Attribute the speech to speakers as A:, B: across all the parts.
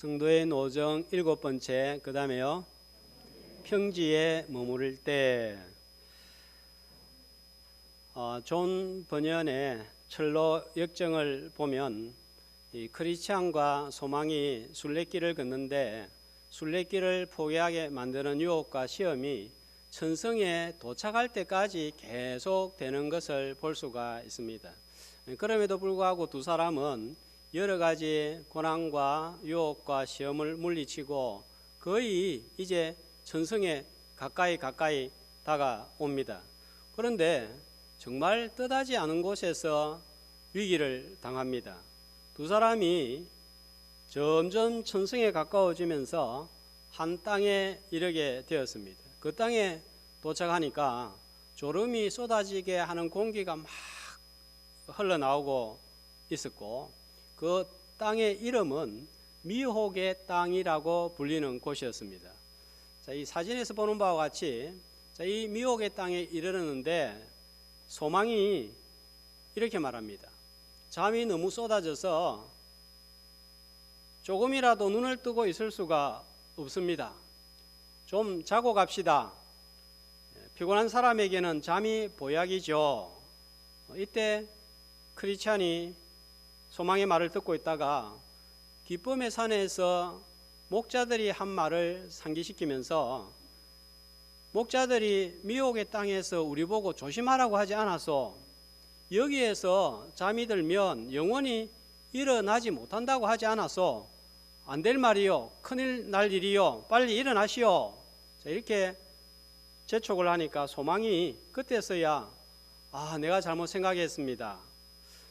A: 성도의 노정 7번째, 그 다음에요 평지에 머무를 때. 존 버년의 철로 역정을 보면 이 크리스찬과 소망이 순례길을 걷는데 순례길을 포기하게 만드는 유혹과 시험이 천성에 도착할 때까지 계속 되는 것을 볼 수가 있습니다. 그럼에도 불구하고 두 사람은 여러 가지 고난과 유혹과 시험을 물리치고 거의 이제 천성에 가까이 다가옵니다. 그런데 정말 뜻하지 않은 곳에서 위기를 당합니다. 두 사람이 점점 천성에 가까워지면서 한 땅에 이르게 되었습니다. 그 땅에 도착하니까 졸음이 쏟아지게 하는 공기가 막 흘러나오고 있었고, 그 땅의 이름은 미혹의 땅이라고 불리는 곳이었습니다. 자, 이 사진에서 보는 바와 같이 이 미혹의 땅에 이르렀는데 소망이 이렇게 말합니다. 잠이 너무 쏟아져서 조금이라도 눈을 뜨고 있을 수가 없습니다. 좀 자고 갑시다. 피곤한 사람에게는 잠이 보약이죠. 이때 크리스찬이 소망의 말을 듣고 있다가 기쁨의 산에서 목자들이 한 말을 상기시키면서, 목자들이 미혹의 땅에서 우리 보고 조심하라고 하지 않아서 여기에서 잠이 들면 영원히 일어나지 못한다고 하지 않아서 안 될 말이요, 큰일 날 일이요, 빨리 일어나시오. 자, 이렇게 재촉을 하니까 소망이 그때서야 내가 잘못 생각했습니다.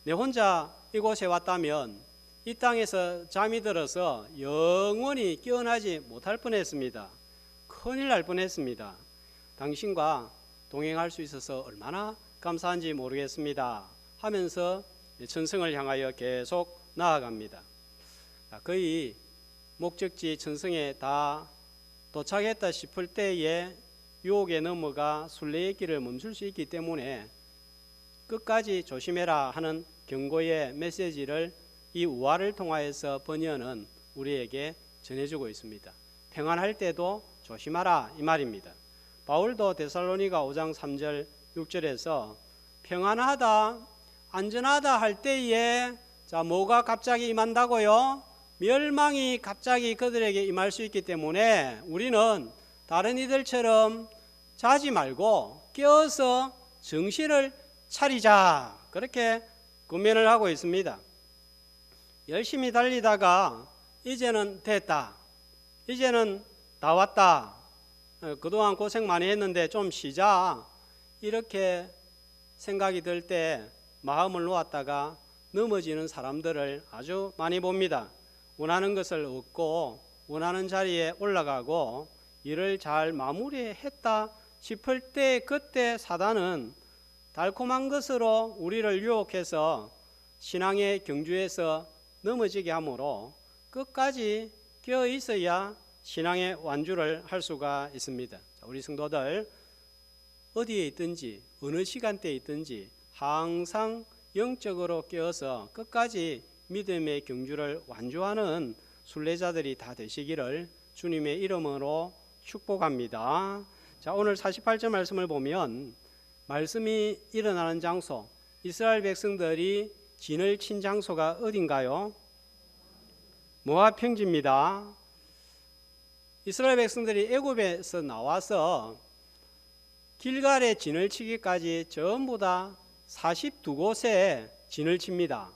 A: 내 혼자 이곳에 왔다면 이 땅에서 잠이 들어서 영원히 깨어나지 못할 뻔했습니다. 큰일 날 뻔했습니다. 당신과 동행할 수 있어서 얼마나 감사한지 모르겠습니다 하면서 천성을 향하여 계속 나아갑니다. 거의 목적지 천성에 다 도착했다 싶을 때에 유혹에 넘어가 순례의 길을 멈출 수 있기 때문에 끝까지 조심해라 하는 경고의 메시지를 이 우화를 통하여서 버니언은 우리에게 전해주고 있습니다. 평안할 때도 조심하라 이 말입니다. 바울도 데살로니가 5장 3절 6절에서 평안하다 안전하다 할 때에 뭐가 갑자기 임한다고요? 멸망이 갑자기 그들에게 임할 수 있기 때문에 우리는 다른 이들처럼 자지 말고 깨어서 정신을 차리자, 그렇게 권면을 하고 있습니다. 열심히 달리다가 이제는 됐다, 이제는 다 왔다, 그동안 고생 많이 했는데 좀 쉬자, 이렇게 생각이 들 때 마음을 놓았다가 넘어지는 사람들을 아주 많이 봅니다. 원하는 것을 얻고 원하는 자리에 올라가고 일을 잘 마무리했다 싶을 때 그때 사단은 달콤한 것으로 우리를 유혹해서 신앙의 경주에서 넘어지게 하므로 끝까지 깨어 있어야 신앙의 완주를 할 수가 있습니다. 우리 성도들 어디에 있든지 어느 시간대에 있든지 항상 영적으로 깨어서 끝까지 믿음의 경주를 완주하는 순례자들이 다 되시기를 주님의 이름으로 축복합니다. 자, 오늘 48절 말씀을 보면 말씀이 일어나는 장소, 이스라엘 백성들이 진을 친 장소가 어딘가요? 모압 평지입니다. 이스라엘 백성들이 애굽에서 나와서 길갈에 진을 치기까지 전부 다 42곳에 진을 칩니다.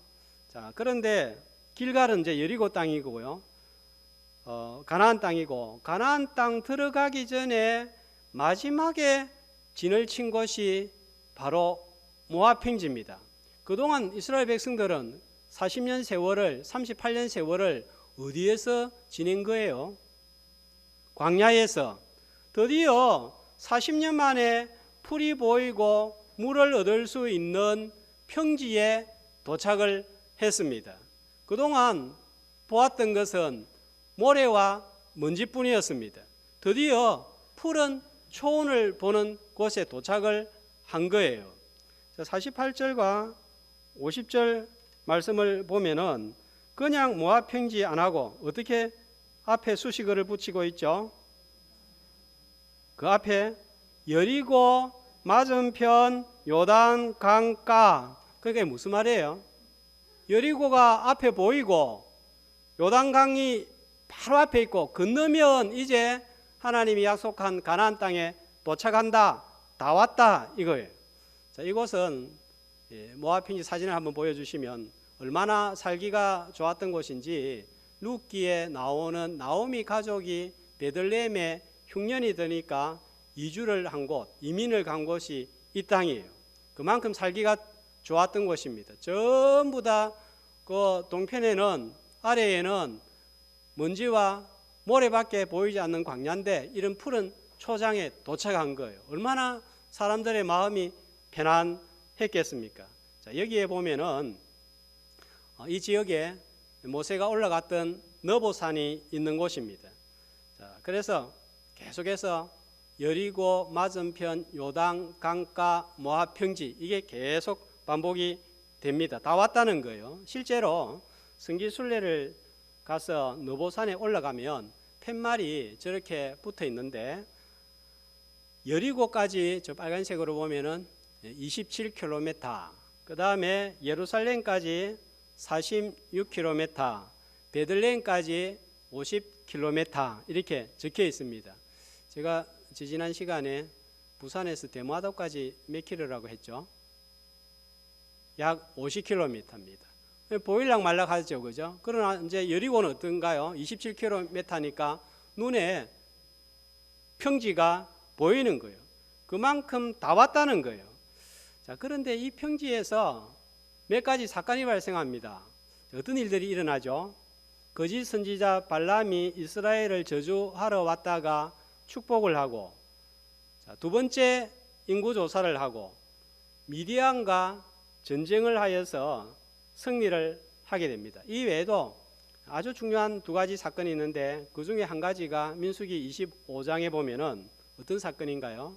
A: 자, 그런데 길갈은 이제 여리고 땅이고요, 가나안 땅이고, 가나안 땅 들어가기 전에 마지막에 진을 친 곳이 바로 모압 평지입니다. 그동안 이스라엘 백성들은 40년 세월을 38년 세월을 어디에서 지낸 거예요? 광야에서. 드디어 40년 만에 풀이 보이고 물을 얻을 수 있는 평지에 도착을 했습니다. 그동안 보았던 것은 모래와 먼지뿐이었습니다. 드디어 푸른 초원을 보는 곳에 도착을 한 거예요. 48절과 50절 말씀을 보면은 그냥 모압 평지 안 하고 어떻게 앞에 수식어를 붙이고 있죠. 그 앞에 여리고 맞은편 요단 강가. 그게 무슨 말이에요? 여리고가 앞에 보이고 요단강이 바로 앞에 있고 건너면 이제 하나님이 약속한 가나안 땅에 도착한다, 다 왔다 이거예요. 자, 이곳은 모압 평지 사진을 한번 보여주시면 얼마나 살기가 좋았던 곳인지, 룻기에 나오는 나오미 가족이 베들레헴에 흉년이 드니까 이주를 한 곳, 이민을 간 곳이 이 땅이에요. 그만큼 살기가 좋았던 곳입니다. 전부 다 그 동편에는, 아래에는 먼지와 모래밖에 보이지 않는 광야인데 이런 푸른 초장에 도착한 거예요. 얼마나 사람들의 마음이 편안했겠습니까? 자, 여기에 보면은 이 지역에 모세가 올라갔던 너보산이 있는 곳입니다. 자, 그래서 계속해서 여리고 맞은편 요단 강가 모압 평지, 이게 계속 반복이 됩니다. 다 왔다는 거예요. 실제로 성지순례를 가서 너보산에 올라가면 팻말이 저렇게 붙어 있는데, 여리고까지 저 빨간색으로 보면은 27km, 그 다음에 예루살렘까지 46km, 베들레헴까지 50km 이렇게 적혀 있습니다. 제가 지난 시간에 부산에서 대마도까지 몇 킬로라고 했죠? 약 50km입니다. 보일락 말락 하죠, 그죠? 그러나 이제 여리고는 어떤가요? 27km니까 눈에 평지가 보이는 거예요. 그만큼 다 왔다는 거예요. 자, 그런데 이 평지에서 몇 가지 사건이 발생합니다. 어떤 일들이 일어나죠? 거짓 선지자 발람이 이스라엘을 저주하러 왔다가 축복을 하고, 자, 두 번째 인구조사를 하고, 미디안과 전쟁을 하여서 승리를 하게 됩니다. 이 외에도 아주 중요한 두 가지 사건이 있는데, 그 중에 한 가지가 민수기 25장에 보면은 어떤 사건인가요?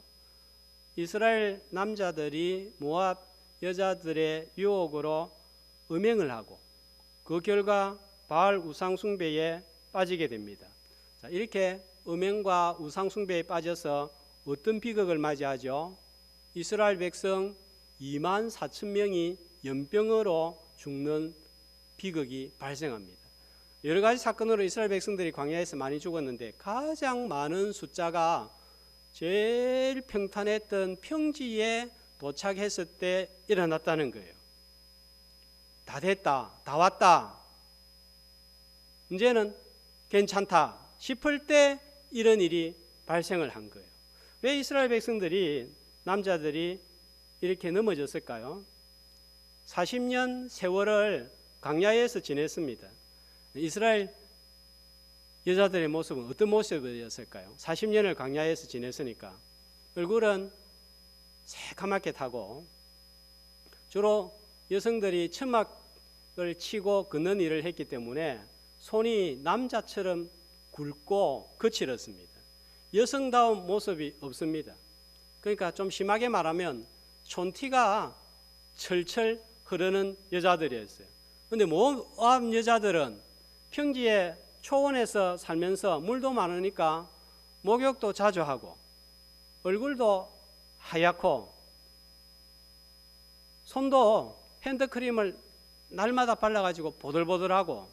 A: 이스라엘 남자들이 모압 여자들의 유혹으로 음행을 하고 그 결과 바알 우상 숭배에 빠지게 됩니다. 자, 이렇게 음행과 우상 숭배에 빠져서 어떤 비극을 맞이하죠? 이스라엘 백성 24,000명이 연병으로 죽는 비극이 발생합니다. 여러 가지 사건으로 이스라엘 백성들이 광야에서 많이 죽었는데, 가장 많은 숫자가 제일 평탄했던 평지에 도착했을 때 일어났다는 거예요. 다 됐다, 다 왔다, 이제는 괜찮다 싶을 때 이런 일이 발생을 한 거예요. 왜 이스라엘 백성들이, 남자들이 이렇게 넘어졌을까요? 40년 세월을 광야에서 지냈습니다. 이스라엘 여자들의 모습은 어떤 모습이었을까요? 40년을 광야에서 지냈으니까 얼굴은 새카맣게 타고, 주로 여성들이 천막을 치고 걷는 일을 했기 때문에 손이 남자처럼 굵고 거칠었습니다. 여성다운 모습이 없습니다. 그러니까 좀 심하게 말하면 촌티가 철철 흐르는 여자들이었어요. 그런데 모압 여자들은 평지에 초원에서 살면서 물도 많으니까 목욕도 자주 하고, 얼굴도 하얗고, 손도 핸드크림을 날마다 발라가지고 보들보들하고,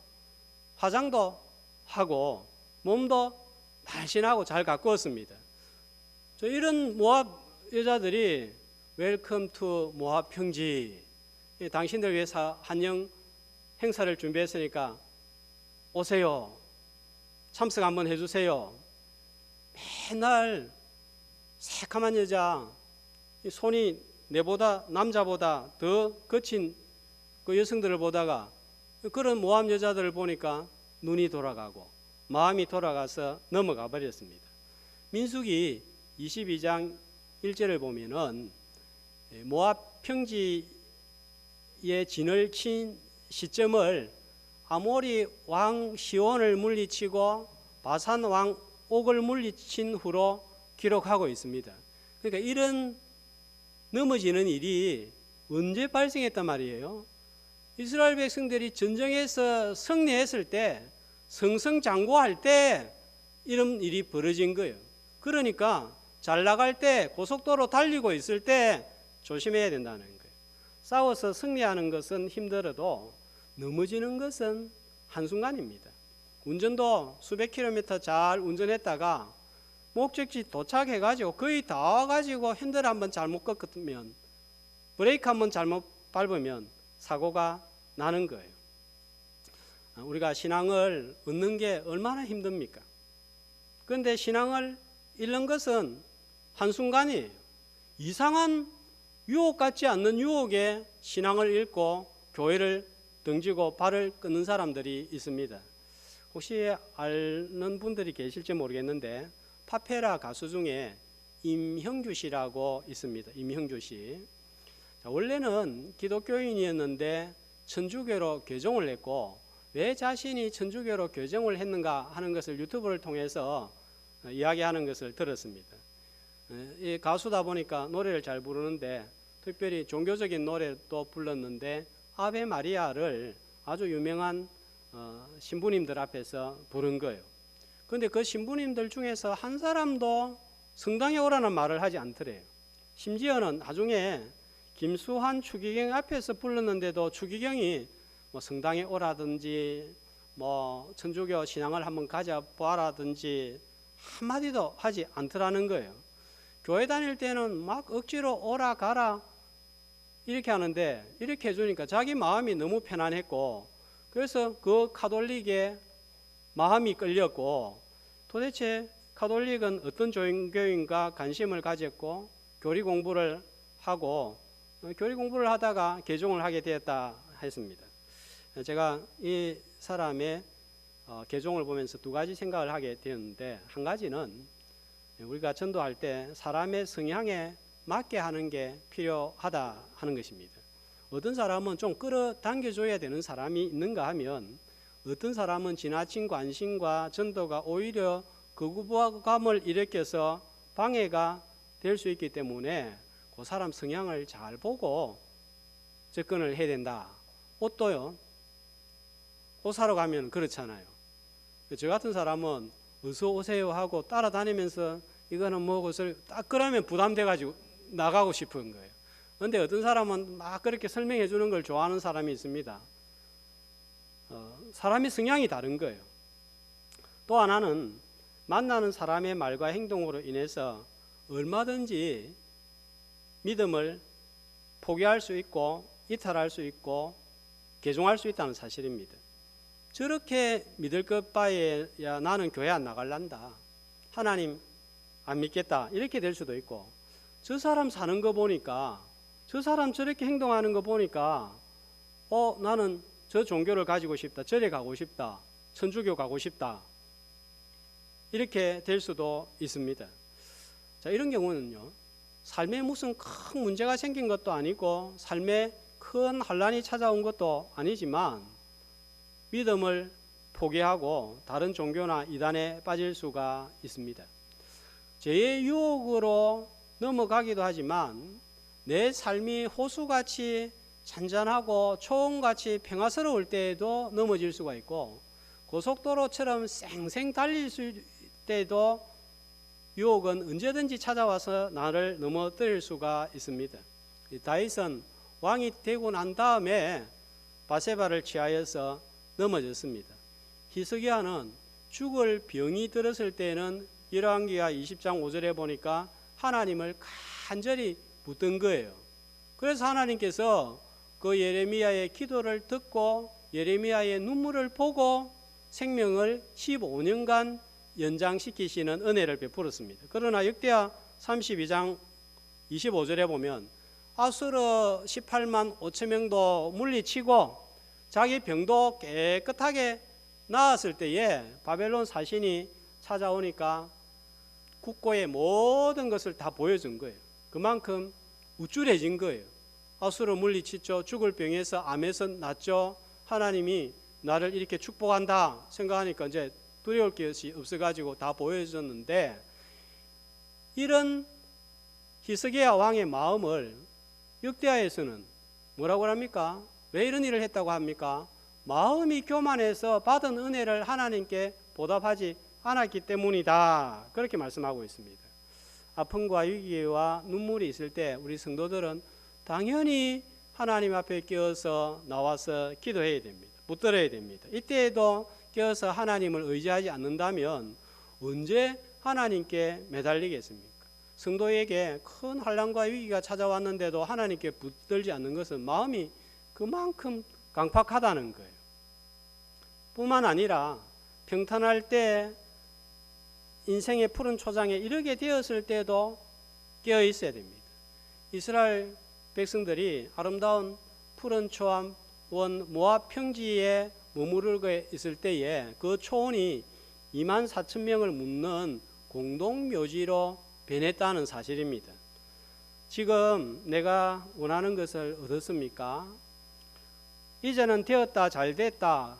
A: 화장도 하고, 몸도 날씬하고 잘 가꾸었습니다. 이런 모압 여자들이 웰컴 투 모압 평지, 당신들 위해서 환영 행사를 준비했으니까 오세요, 참석 한번 해주세요. 맨날 새카만 여자, 손이 내보다, 남자보다 더 거친 그 여성들을 보다가 그런 모압 여자들을 보니까 눈이 돌아가고 마음이 돌아가서 넘어가 버렸습니다. 민수기 22장 1절을 보면은 모압 평지에 진을 친 시점을 아모리 왕 시온을 물리치고 바산 왕 옥을 물리친 후로 기록하고 있습니다. 그러니까 이런 넘어지는 일이 언제 발생했단 말이에요? 이스라엘 백성들이 전쟁에서 승리했을 때 승승장구할 때 이런 일이 벌어진 거예요. 그러니까 잘 나갈 때, 고속도로 달리고 있을 때 조심해야 된다는 거예요. 싸워서 승리하는 것은 힘들어도 넘어지는 것은 한순간입니다. 운전도 수백 킬로미터 잘 운전했다가 목적지 도착해가지고 거의 다 와가지고 핸들 한번 잘못 꺾으면, 브레이크 한번 잘못 밟으면 사고가 나는 거예요. 우리가 신앙을 얻는 게 얼마나 힘듭니까? 그런데 신앙을 잃는 것은 한순간이에요. 이상한 유혹 같지 않는 유혹에 신앙을 잃고 교회를 등지고 발을 끊는 사람들이 있습니다. 혹시 아는 분들이 계실지 모르겠는데 파페라 가수 중에 임형주 씨라고 있습니다. 임형주 씨. 원래는 기독교인이었는데 천주교로 개종을 했고, 왜 자신이 천주교로 개종을 했는가 하는 것을 유튜브를 통해서 이야기하는 것을 들었습니다. 이 가수다 보니까 노래를 잘 부르는데 특별히 종교적인 노래도 불렀는데 아베 마리아를 아주 유명한 신부님들 앞에서 부른 거예요. 그런데 그 신부님들 중에서 한 사람도 성당에 오라는 말을 하지 않더래요. 심지어는 나중에 김수환 추기경 앞에서 불렀는데도 추기경이 뭐 성당에 오라든지 뭐 천주교 신앙을 한번 가져보라든지 한마디도 하지 않더라는 거예요. 교회 다닐 때는 막 억지로 오라 가라 이렇게 하는데 이렇게 해주니까 자기 마음이 너무 편안했고, 그래서 그 카톨릭의 마음이 끌렸고, 도대체 카톨릭은 어떤 종교인가 관심을 가졌고 교리 공부를 하고 교리 공부를 하다가 개종을 하게 되었다 했습니다. 제가 이 사람의 개종을 보면서 두 가지 생각을 하게 되었는데, 한 가지는 우리가 전도할 때 사람의 성향에 맞게 하는 게 필요하다 하는 것입니다. 어떤 사람은 좀 끌어당겨줘야 되는 사람이 있는가 하면, 어떤 사람은 지나친 관심과 전도가 오히려 거부감을 일으켜서 방해가 될 수 있기 때문에 그 사람 성향을 잘 보고 접근을 해야 된다. 옷도요, 옷 사러 가면 그렇잖아요. 저 같은 사람은 어서 오세요 하고 따라다니면서 이거는 뭐고 딱 그러면 부담돼가지고 나가고 싶은 거예요. 그런데 어떤 사람은 막 그렇게 설명해 주는 걸 좋아하는 사람이 있습니다. 사람의 성향이 다른 거예요. 또 하나는 만나는 사람의 말과 행동으로 인해서 얼마든지 믿음을 포기할 수 있고 이탈할 수 있고 개종할 수 있다는 사실입니다. 저렇게 믿을 것 바에야 나는 교회 안 나갈란다, 하나님 안 믿겠다, 이렇게 될 수도 있고, 저 사람 사는 거 보니까, 저 사람 저렇게 행동하는 거 보니까 나는 저 종교를 가지고 싶다, 절에 가고 싶다, 천주교 가고 싶다, 이렇게 될 수도 있습니다. 자, 이런 경우는요, 삶에 무슨 큰 문제가 생긴 것도 아니고 삶에 큰 환란이 찾아온 것도 아니지만 믿음을 포기하고 다른 종교나 이단에 빠질 수가 있습니다. 죄의 유혹으로 넘어가기도 하지만 내 삶이 호수같이 잔잔하고 초원같이 평화스러울 때에도 넘어질 수가 있고, 고속도로처럼 쌩쌩 달릴 때도 유혹은 언제든지 찾아와서 나를 넘어뜨릴 수가 있습니다. 다윗은 왕이 되고 난 다음에 바세바를 취하여서 넘어졌습니다. 히스기야는 죽을 병이 들었을 때는 열왕기하 20장 5절에 보니까 하나님을 간절히 묻던 거예요. 그래서 하나님께서 그 예레미야의 기도를 듣고 예레미야의 눈물을 보고 생명을 15년간 연장시키시는 은혜를 베풀었습니다. 그러나 역대하 32장 25절에 보면 아수르 18만 5천 명도 물리치고 자기 병도 깨끗하게 나았을 때에 바벨론 사신이 찾아오니까 국고의 모든 것을 다 보여준 거예요. 그만큼 우쭐해진 거예요. 아수르 물리치죠. 죽을 병에서 암에서 낫죠. 하나님이 나를 이렇게 축복한다 생각하니까 이제 두려울 것이 없어가지고 다 보여줬는데, 이런 히스기야 왕의 마음을 역대하에서는 뭐라고 합니까? 왜 이런 일을 했다고 합니까? 마음이 교만해서 받은 은혜를 하나님께 보답하지 않았기 때문이다. 그렇게 말씀하고 있습니다. 아픔과 위기와 눈물이 있을 때 우리 성도들은 당연히 하나님 앞에 끼어서 나와서 기도해야 됩니다. 붙들어야 됩니다. 이때에도 끼어서 하나님을 의지하지 않는다면 언제 하나님께 매달리겠습니까? 성도에게 큰 환난과 위기가 찾아왔는데도 하나님께 붙들지 않는 것은 마음이 그만큼 강팍하다는 거예요. 뿐만 아니라 평탄할 때 인생의 푸른 초장에 이르게 되었을 때도 깨어 있어야 됩니다. 이스라엘 백성들이 아름다운 푸른 초원 모압 평지에 머무르고 있을 때에 그 초원이 24,000명을 묻는 공동묘지로 변했다는 사실입니다. 지금 내가 원하는 것을 얻었습니까? 이제는 되었다, 잘 됐다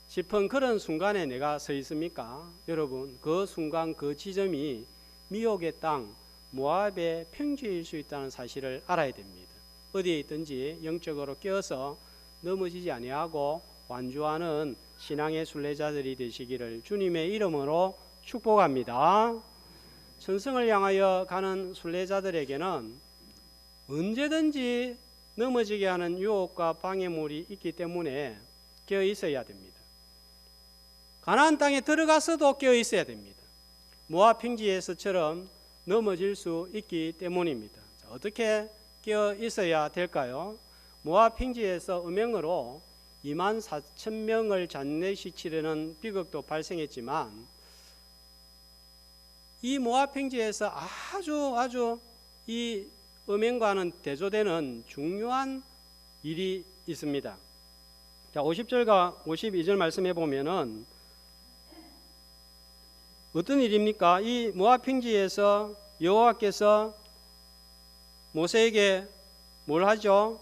A: 싶은 그런 순간에 내가 서 있습니까? 여러분, 그 순간 그 지점이 미혹의 땅 모압의 평지일 수 있다는 사실을 알아야 됩니다. 어디에 있든지 영적으로 깨어서 넘어지지 아니하고 완주하는 신앙의 순례자들이 되시기를 주님의 이름으로 축복합니다. 천성을 향하여 가는 순례자들에게는 언제든지 넘어지게 하는 유혹과 방해물이 있기 때문에 깨어 있어야 됩니다. 가나안 땅에 들어가서도 깨어 있어야 됩니다. 모압 평지에서처럼 넘어질 수 있기 때문입니다. 자, 어떻게 깨어 있어야 될까요? 모압 평지에서 음행으로 24,000명을 장례시키려는 비극도 발생했지만 이 모압 평지에서 아주 이 음행과는 대조되는 중요한 일이 있습니다. 자, 50절과 52절 말씀해 보면은 어떤 일입니까? 이 모압 평지에서 여호와께서 모세에게 뭘 하죠?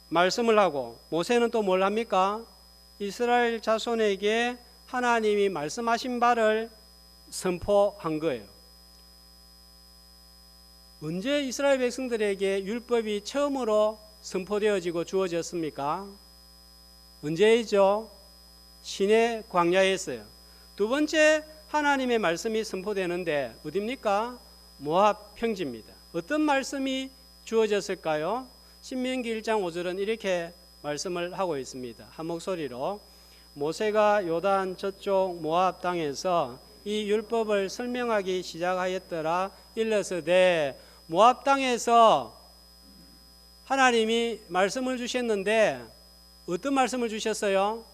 A: 말씀을 하고 모세는 또 뭘 합니까? 이스라엘 자손에게 하나님이 말씀하신 바를 선포한 거예요. 언제 이스라엘 백성들에게 율법이 처음으로 선포되어지고 주어졌습니까? 언제이죠? 시내 광야에서요. 두 번째 하나님의 말씀이 선포되는데 어디입니까? 모압 평지입니다. 어떤 말씀이 주어졌을까요? 신명기 1장 5절은 이렇게 말씀을 하고 있습니다. 한 목소리로 모세가 요단 저쪽 모압 땅에서 이 율법을 설명하기 시작하였더라. 일러서되 모압 땅에서 하나님이 말씀을 주셨는데 어떤 말씀을 주셨어요?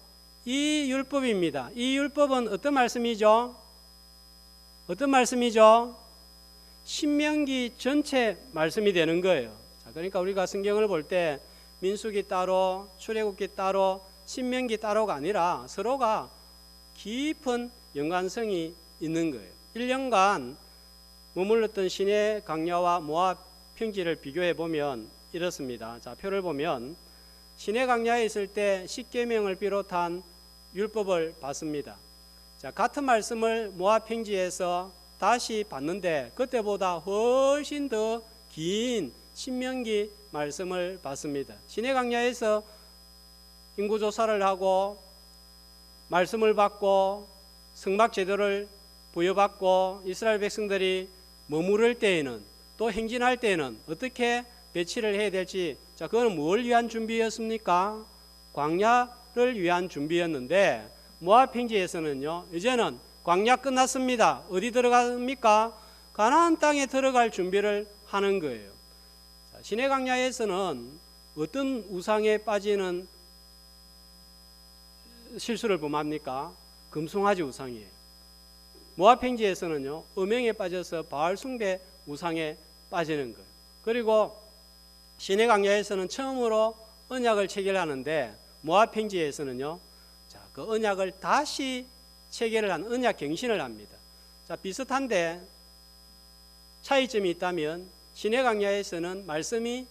A: 이 율법입니다. 이 율법은 어떤 말씀이죠? 어떤 말씀이죠? 신명기 전체 말씀이 되는 거예요. 자, 그러니까 우리가 성경을 볼 때 민수기 따로, 출애굽기 따로, 신명기 따로가 아니라 서로가 깊은 연관성이 있는 거예요. 1년간 머물렀던 시내 광야와 모압 평지를 비교해 보면 이렇습니다. 자, 표를 보면 시내 광야에 있을 때 십계명을 비롯한 율법을 받습니다. 자, 같은 말씀을 모압 평지에서 다시 받는데 그때보다 훨씬 더 긴 신명기 말씀을 받습니다. 시내 광야에서 인구조사를 하고 말씀을 받고 성막 제도를 부여받고 이스라엘 백성들이 머무를 때에는 또 행진할 때에는 어떻게 배치를 해야 될지, 자, 그건 뭘 위한 준비였습니까? 광야를 위한 준비였는데 모압 평지에서는요, 이제는 광야 끝났습니다. 어디 들어갑니까? 가나안 땅에 들어갈 준비를 하는 거예요. 자, 시내 광야에서는 어떤 우상에 빠지는 실수를 범합니까? 금송아지 우상이에요. 모압 평지에서는요, 음행에 빠져서 바알 숭배 우상에 빠지는 거예요. 그리고 시내 광야에서는 처음으로 언약을 체결하는데 모압 평지에서는요, 자, 그 언약을 다시 체결을 한 언약 갱신을 합니다. 자, 비슷한데 차이점이 있다면 시내 광야에서는 말씀이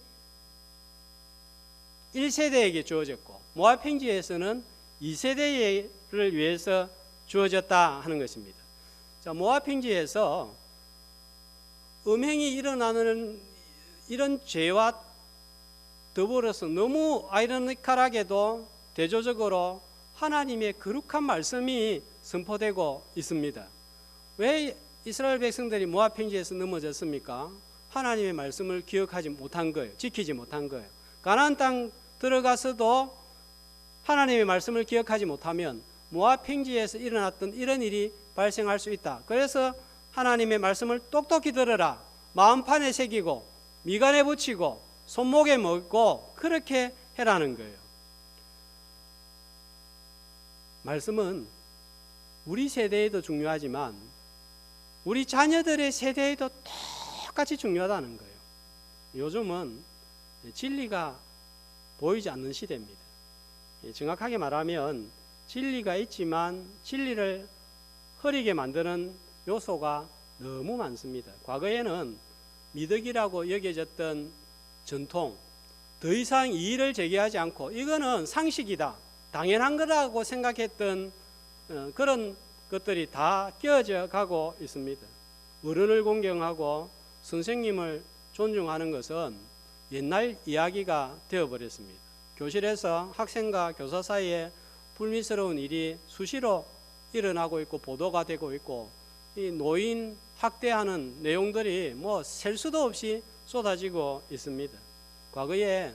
A: 1세대에게 주어졌고 모압 평지에서는 2세대를 위해서 주어졌다 하는 것입니다. 자, 모압 평지에서 음행이 일어나는 이런 죄와 더불어서 너무 아이러니컬하게도 대조적으로 하나님의 거룩한 말씀이 선포되고 있습니다. 왜 이스라엘 백성들이 모압 평지에서 넘어졌습니까? 하나님의 말씀을 기억하지 못한 거예요. 지키지 못한 거예요. 가나안 땅 들어가서도 하나님의 말씀을 기억하지 못하면 모압 평지에서 일어났던 이런 일이 발생할 수 있다. 그래서 하나님의 말씀을 똑똑히 들어라. 마음판에 새기고 미간에 붙이고 손목에 먹고 그렇게 해라는 거예요. 말씀은 우리 세대에도 중요하지만 우리 자녀들의 세대에도 똑같이 중요하다는 거예요. 요즘은 진리가 보이지 않는 시대입니다. 정확하게 말하면 진리가 있지만 진리를 흐리게 만드는 요소가 너무 많습니다. 과거에는 미덕이라고 여겨졌던 전통, 더 이상 이의를 제기하지 않고 이거는 상식이다, 당연한 거라고 생각했던 그런 것들이 다 깨어져 가고 있습니다. 어른을 공경하고 선생님을 존중하는 것은 옛날 이야기가 되어버렸습니다. 교실에서 학생과 교사 사이에 불미스러운 일이 수시로 일어나고 있고 보도가 되고 있고 이 노인 학대하는 내용들이 뭐 셀 수도 없이 쏟아지고 있습니다. 과거에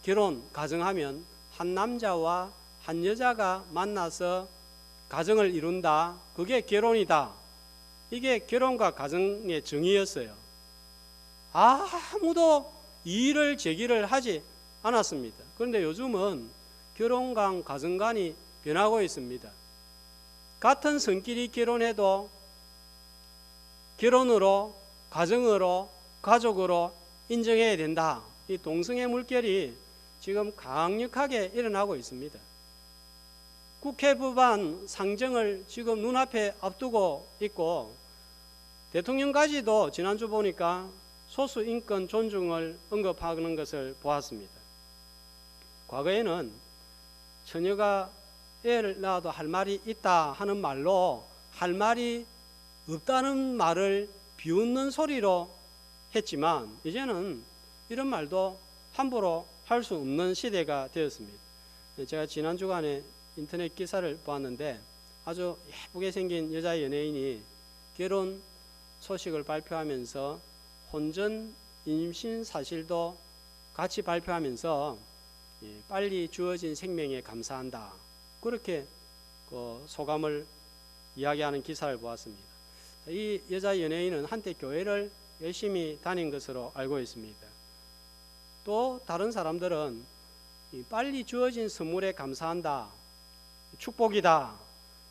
A: 결혼, 가정하면 한 남자와 한 여자가 만나서 가정을 이룬다. 그게 결혼이다. 이게 결혼과 가정의 정의였어요. 아무도 이의를 제기를 하지 않았습니다. 그런데 요즘은 결혼관, 가정관이 변하고 있습니다. 같은 성끼리 결혼해도 결혼으로, 가정으로, 가족으로 인정해야 된다. 이 동성애 물결이 지금 강력하게 일어나고 있습니다. 국회 법안 상정을 지금 눈앞에 앞두고 있고 대통령까지도 지난주 보니까 소수 인권 존중을 언급하는 것을 보았습니다. 과거에는 처녀가 애를 낳아도 할 말이 있다 하는 말로 할 말이 없다는 말을 비웃는 소리로 했지만 이제는 이런 말도 함부로 할 수 없는 시대가 되었습니다. 제가 지난 주간에 인터넷 기사를 보았는데 아주 예쁘게 생긴 여자 연예인이 결혼 소식을 발표하면서 혼전 임신 사실도 같이 발표하면서 빨리 주어진 생명에 감사한다. 그렇게 소감을 이야기하는 기사를 보았습니다. 이 여자 연예인은 한때 교회를 열심히 다닌 것으로 알고 있습니다. 또 다른 사람들은 빨리 주어진 선물에 감사한다, 축복이다.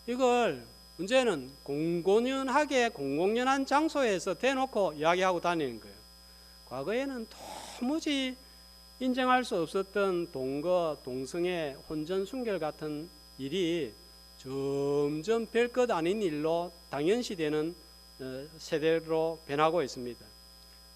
A: 이걸 문제는 공공연한 장소에서 대놓고 이야기하고 다니는 거예요. 과거에는 도무지 인정할 수 없었던 동거, 동성애, 혼전, 순결 같은 일이 점점 별것 아닌 일로 당연시되는 세대로 변하고 있습니다.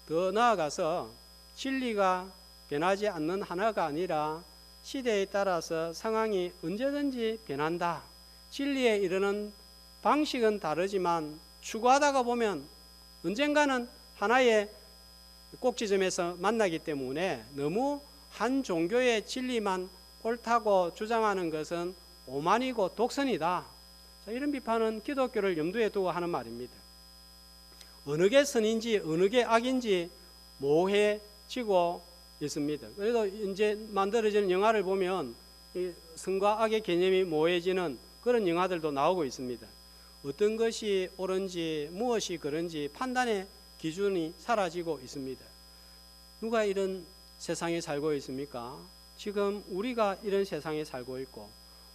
A: 더 나아가서 진리가 변하지 않는 하나가 아니라 시대에 따라서 상황이 언제든지 변한다. 진리에 이르는 방식은 다르지만 추구하다가 보면 언젠가는 하나의 꼭지점에서 만나기 때문에 너무 한 종교의 진리만 옳다고 주장하는 것은 오만이고 독선이다. 이런 비판은 기독교를 염두에 두고 하는 말입니다. 어느 게 선인지 어느 게 악인지 모호해지고 있습니다. 그래도 이제 만들어지는 영화를 보면 이 선과 악의 개념이 모호해지는 그런 영화들도 나오고 있습니다. 어떤 것이 옳은지 무엇이 그런지 판단의 기준이 사라지고 있습니다. 누가 이런 세상에 살고 있습니까? 지금 우리가 이런 세상에 살고 있고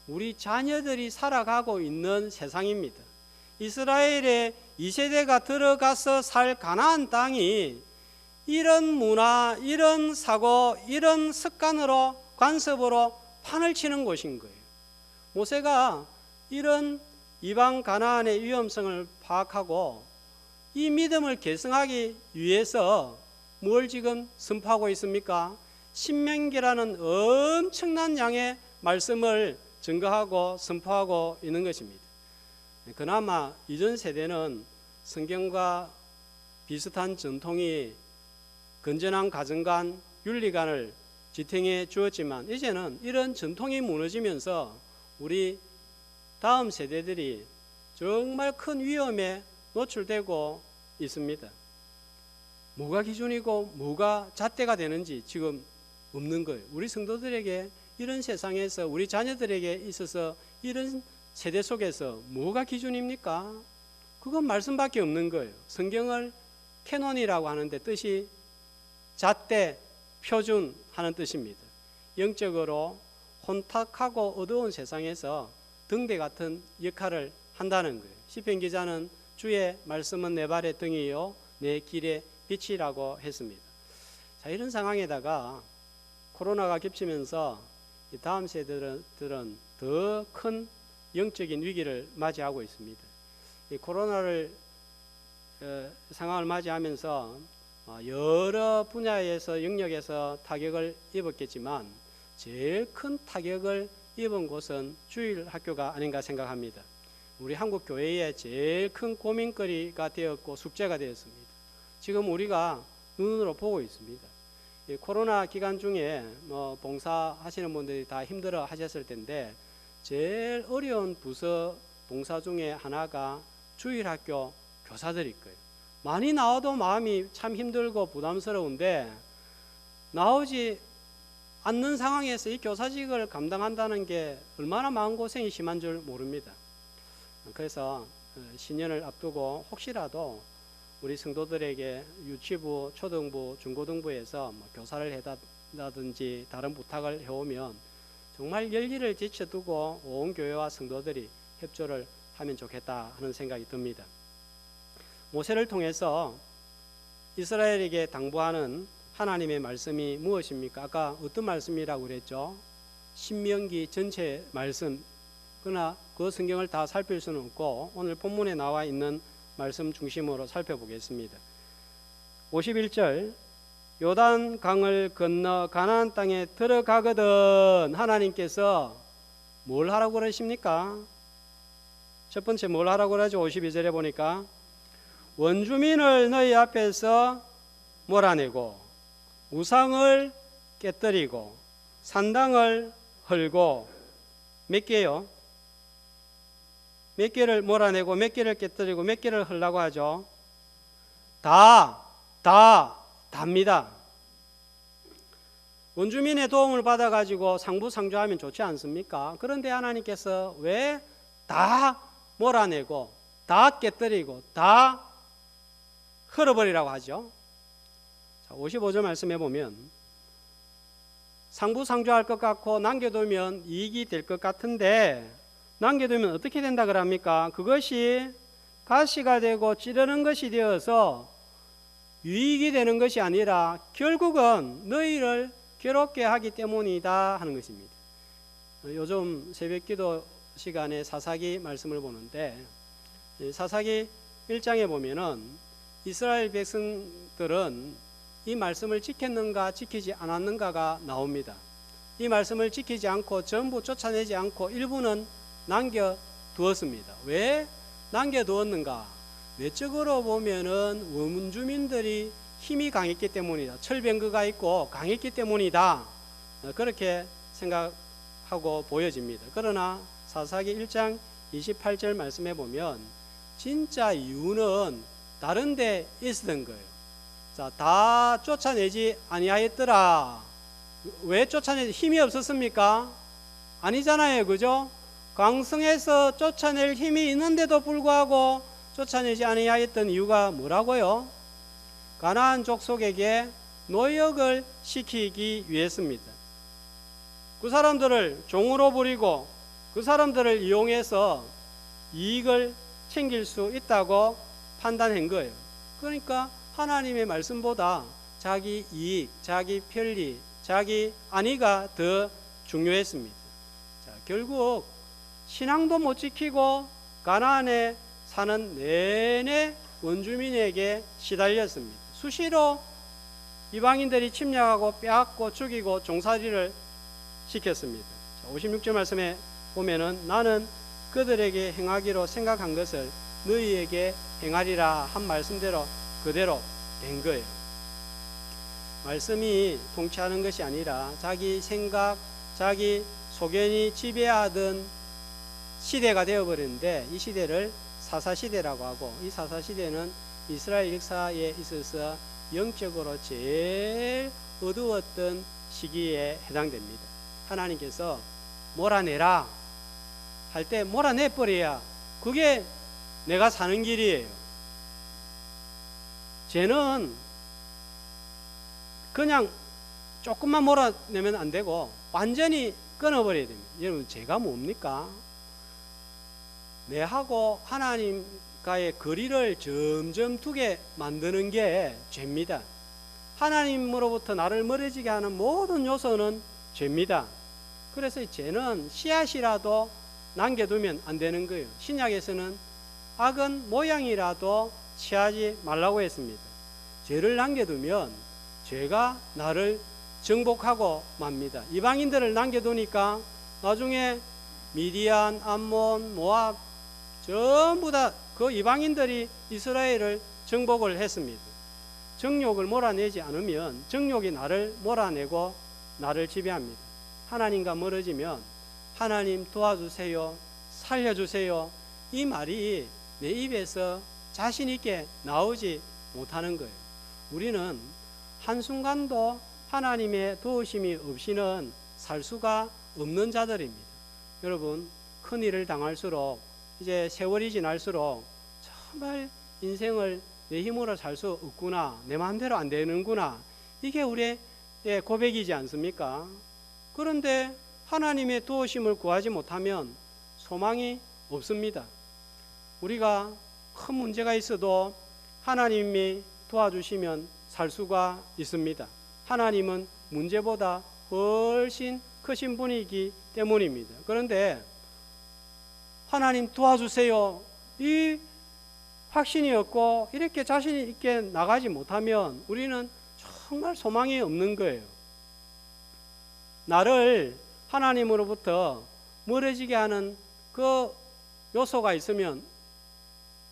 A: 우리 자녀들이 살아가고 있는 세상입니다. 이스라엘의 2세대가 들어가서 살 가나안 땅이 이런 문화, 이런 사고, 이런 습관으로 관습으로 판을 치는 곳인 거예요. 모세가 이런 이방 가나안의 위험성을 파악하고 이 믿음을 계승하기 위해서 뭘 지금 선포하고 있습니까? 신명기라는 엄청난 양의 말씀을 증거하고 선포하고 있는 것입니다. 그나마 이전 세대는 성경과 비슷한 전통이 건전한 가정관, 윤리관을 지탱해 주었지만 이제는 이런 전통이 무너지면서 우리 다음 세대들이 정말 큰 위험에 노출되고 있습니다. 뭐가 기준이고 뭐가 잣대가 되는지 지금 없는 거예요. 우리 성도들에게 이런 세상에서 우리 자녀들에게 있어서 이런 세대 속에서 뭐가 기준입니까? 그건 말씀밖에 없는 거예요. 성경을 캐논이라고 하는데 뜻이 잣대, 표준 하는 뜻입니다. 영적으로 혼탁하고 어두운 세상에서 등대 같은 역할을 한다는 거예요. 시편 기자는 주의 말씀은 내 발의 등이요 내 길의 빛이라고 했습니다. 자, 이런 상황에다가 코로나가 겹치면서 다음 세대들은 더 큰 영적인 위기를 맞이하고 있습니다. 이 코로나를 상황을 맞이하면서 여러 분야에서 영역에서 타격을 입었겠지만 제일 큰 타격을 입은 곳은 주일학교가 아닌가 생각합니다. 우리 한국 교회의 제일 큰 고민거리가 되었고 숙제가 되었습니다. 지금 우리가 눈으로 보고 있습니다. 이 코로나 기간 중에 봉사하시는 분들이 다 힘들어 하셨을 텐데 제일 어려운 부서 봉사 중에 하나가 주일학교 교사들일 거예요. 많이 나와도 마음이 참 힘들고 부담스러운데 나오지 않는 상황에서 이 교사직을 감당한다는 게 얼마나 마음고생이 심한 줄 모릅니다. 그래서 신년을 앞두고 혹시라도 우리 성도들에게 유치부, 초등부, 중고등부에서 교사를 해달라든지 다른 부탁을 해오면 정말 열일을 제쳐두고 온 교회와 성도들이 협조를 하면 좋겠다 하는 생각이 듭니다. 모세를 통해서 이스라엘에게 당부하는 하나님의 말씀이 무엇입니까? 아까 어떤 말씀이라고 그랬죠? 신명기 전체 말씀. 그러나 그 성경을 다 살필 수는 없고 오늘 본문에 나와 있는 말씀 중심으로 살펴보겠습니다. 51절 요단 강을 건너 가나안 땅에 들어가거든 하나님께서 뭘 하라고 그러십니까? 첫 번째 뭘 하라고 그러죠? 52절에 보니까 원주민을 너희 앞에서 몰아내고 우상을 깨뜨리고 산당을 헐고 몇 개요? 몇 개를 몰아내고 몇 개를 깨뜨리고 몇 개를 헐라고 하죠? 답니다. 원주민의 도움을 받아가지고 상부상조하면 좋지 않습니까? 그런데 하나님께서 왜 다 몰아내고 다 깨뜨리고 다 헐어버리라고 하죠? 자, 55절 말씀해 보면 상부상조할 것 같고 남겨두면 이익이 될 것 같은데 남겨두면 어떻게 된다 그럽니까? 그것이 가시가 되고 찌르는 것이 되어서 유익이 되는 것이 아니라 결국은 너희를 괴롭게 하기 때문이다 하는 것입니다. 요즘 새벽기도 시간에 사사기 말씀을 보는데 사사기 1장에 보면은 이스라엘 백성들은 이 말씀을 지켰는가 지키지 않았는가가 나옵니다. 이 말씀을 지키지 않고 전부 쫓아내지 않고 일부는 남겨두었습니다. 왜 남겨두었는가? 외적으로 보면은 원주민들이 힘이 강했기 때문이다. 철병거가 있고 강했기 때문이다. 그렇게 생각하고 보여집니다. 그러나 사사기 1장 28절 말씀해 보면 진짜 이유는 다른 데 있었던 거예요. 자, 다 쫓아내지 아니하였더라. 왜 쫓아내지? 힘이 없었습니까? 아니잖아요. 그죠? 강성에서 쫓아낼 힘이 있는데도 불구하고 쫓아내지 아니하였던 이유가 뭐라고요? 가나안 족속에게 노역을 시키기 위해서입니다. 그 사람들을 종으로 부리고 그 사람들을 이용해서 이익을 챙길 수 있다고 판단한 거예요. 그러니까 하나님의 말씀보다 자기 이익, 자기 편리, 자기 안위가 더 중요했습니다. 자, 결국 신앙도 못 지키고 가나안에 사는 내내 원주민에게 시달렸습니다. 수시로 이방인들이 침략하고 빼앗고 죽이고 종살이를 시켰습니다. 56절 말씀에 보면은 나는 그들에게 행하기로 생각한 것을 너희에게 행하리라 한 말씀대로 그대로 된 거예요. 말씀이 통치하는 것이 아니라 자기 생각, 자기 소견이 지배하던 시대가 되어버렸는데, 이 시대를 사사시대라고 하고, 이 사사시대는 이스라엘 역사에 있어서 영적으로 제일 어두웠던 시기에 해당됩니다. 하나님께서 몰아내라 할 때 몰아내버려야 그게 내가 사는 길이에요. 죄는 그냥 조금만 몰아내면 안 되고 완전히 끊어버려야 됩니다. 여러분, 죄가 뭡니까? 내하고 하나님과의 거리를 점점 두게 만드는 게 죄입니다. 하나님으로부터 나를 멀어지게 하는 모든 요소는 죄입니다. 그래서 이 죄는 씨앗이라도 남겨두면 안 되는 거예요. 신약에서는 악은 모양이라도 취하지 말라고 했습니다. 죄를 남겨두면 죄가 나를 정복하고 맙니다. 이방인들을 남겨두니까 나중에 미디안, 암몬, 모압 전부 다 그 이방인들이 이스라엘을 정복을 했습니다. 정욕을 몰아내지 않으면 정욕이 나를 몰아내고 나를 지배합니다. 하나님과 멀어지면 하나님 도와주세요, 살려주세요, 이 말이 내 입에서 자신 있게 나오지 못하는 거예요. 우리는 한순간도 하나님의 도우심이 없이는 살 수가 없는 자들입니다. 여러분, 큰일을 당할수록, 이제 세월이 지날수록 정말 인생을 내 힘으로 살 수 없구나, 내 마음대로 안 되는구나, 이게 우리의 고백이지 않습니까? 그런데 하나님의 도우심을 구하지 못하면 소망이 없습니다. 우리가 큰 문제가 있어도 하나님이 도와주시면 살 수가 있습니다. 하나님은 문제보다 훨씬 크신 분이기 때문입니다. 그런데 하나님 도와주세요, 이 확신이 없고 이렇게 자신 있게 나가지 못하면 우리는 정말 소망이 없는 거예요. 나를 하나님으로부터 멀어지게 하는 그 요소가 있으면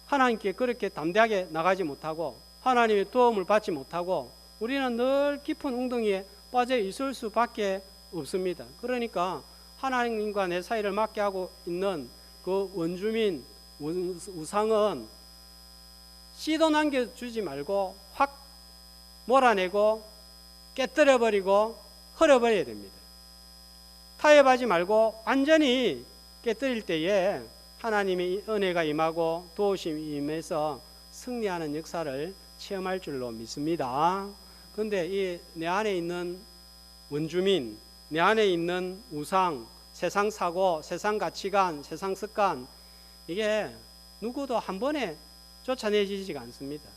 A: 하나님께 그렇게 담대하게 나가지 못하고 하나님의 도움을 받지 못하고 우리는 늘 깊은 웅덩이에 빠져 있을 수밖에 없습니다. 그러니까 하나님과 내 사이를 막게 하고 있는 그 원주민, 우상은 씨도 남겨주지 말고 확 몰아내고 깨뜨려버리고 헐어버려야 됩니다. 타협하지 말고 완전히 깨뜨릴 때에 하나님의 은혜가 임하고 도우심이 임해서 승리하는 역사를 체험할 줄로 믿습니다. 그런데 이 내 안에 있는 원주민, 내 안에 있는 우상, 세상 사고, 세상 가치관, 세상 습관, 이게 누구도 한 번에 쫓아내지지가 않습니다.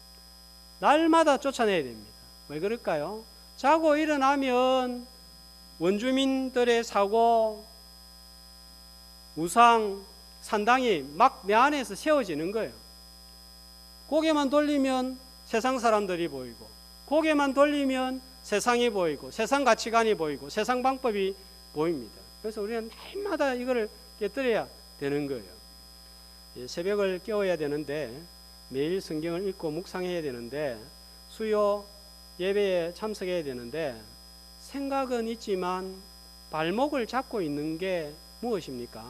A: 날마다 쫓아내야 됩니다. 왜 그럴까요? 자고 일어나면 원주민들의 사고, 우상, 산당이 막 내 안에서 세워지는 거예요. 고개만 돌리면 세상 사람들이 보이고, 고개만 돌리면 세상이 보이고, 세상 가치관이 보이고, 세상 방법이 보입니다. 그래서 우리는 날마다 이거를 깨뜨려야 되는 거예요. 새벽을 깨워야 되는데, 매일 성경을 읽고 묵상해야 되는데, 수요 예배에 참석해야 되는데, 생각은 있지만 발목을 잡고 있는 게 무엇입니까?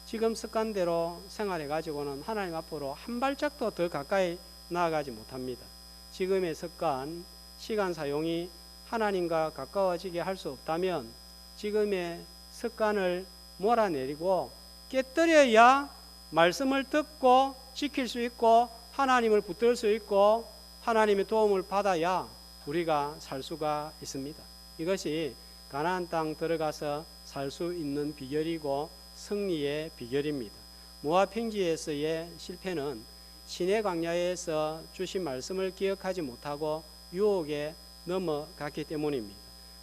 A: 지금 습관대로 생활해 가지고는 하나님 앞으로 한 발짝도 더 가까이 나아가지 못합니다. 지금의 습관, 시간 사용이 하나님과 가까워지게 할 수 없다면 지금의 습관을 몰아내리고 깨뜨려야 말씀을 듣고 지킬 수 있고 하나님을 붙들 수 있고 하나님의 도움을 받아야 우리가 살 수가 있습니다. 이것이 가나안 땅 들어가서 살 수 있는 비결이고 승리의 비결입니다. 모압 평지에서의 실패는 시내 광야에서 주신 말씀을 기억하지 못하고 유혹에 넘어갔기 때문입니다.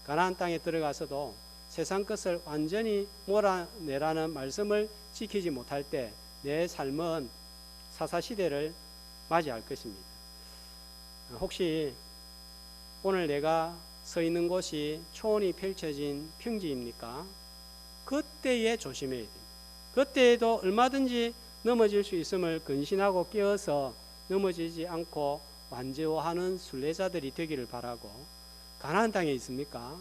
A: 가나안 땅에 들어가서도 세상 것을 완전히 몰아내라는 말씀을 지키지 못할 때 내 삶은 사사시대를 맞이할 것입니다. 혹시 오늘 내가 서 있는 곳이 초원이 펼쳐진 평지입니까? 그때에 조심해야 됩니다. 그때에도 얼마든지 넘어질 수 있음을 근신하고 깨어서 넘어지지 않고 완주하는 순례자들이 되기를 바라고, 가나안 땅에 있습니까?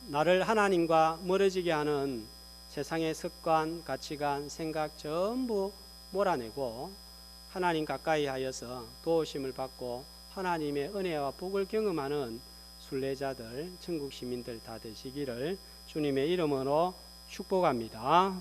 A: 나를 하나님과 멀어지게 하는 세상의 습관, 가치관, 생각 전부 몰아내고 하나님 가까이 하여서 도우심을 받고 하나님의 은혜와 복을 경험하는 순례자들, 천국 시민들 다 되시기를 주님의 이름으로 축복합니다.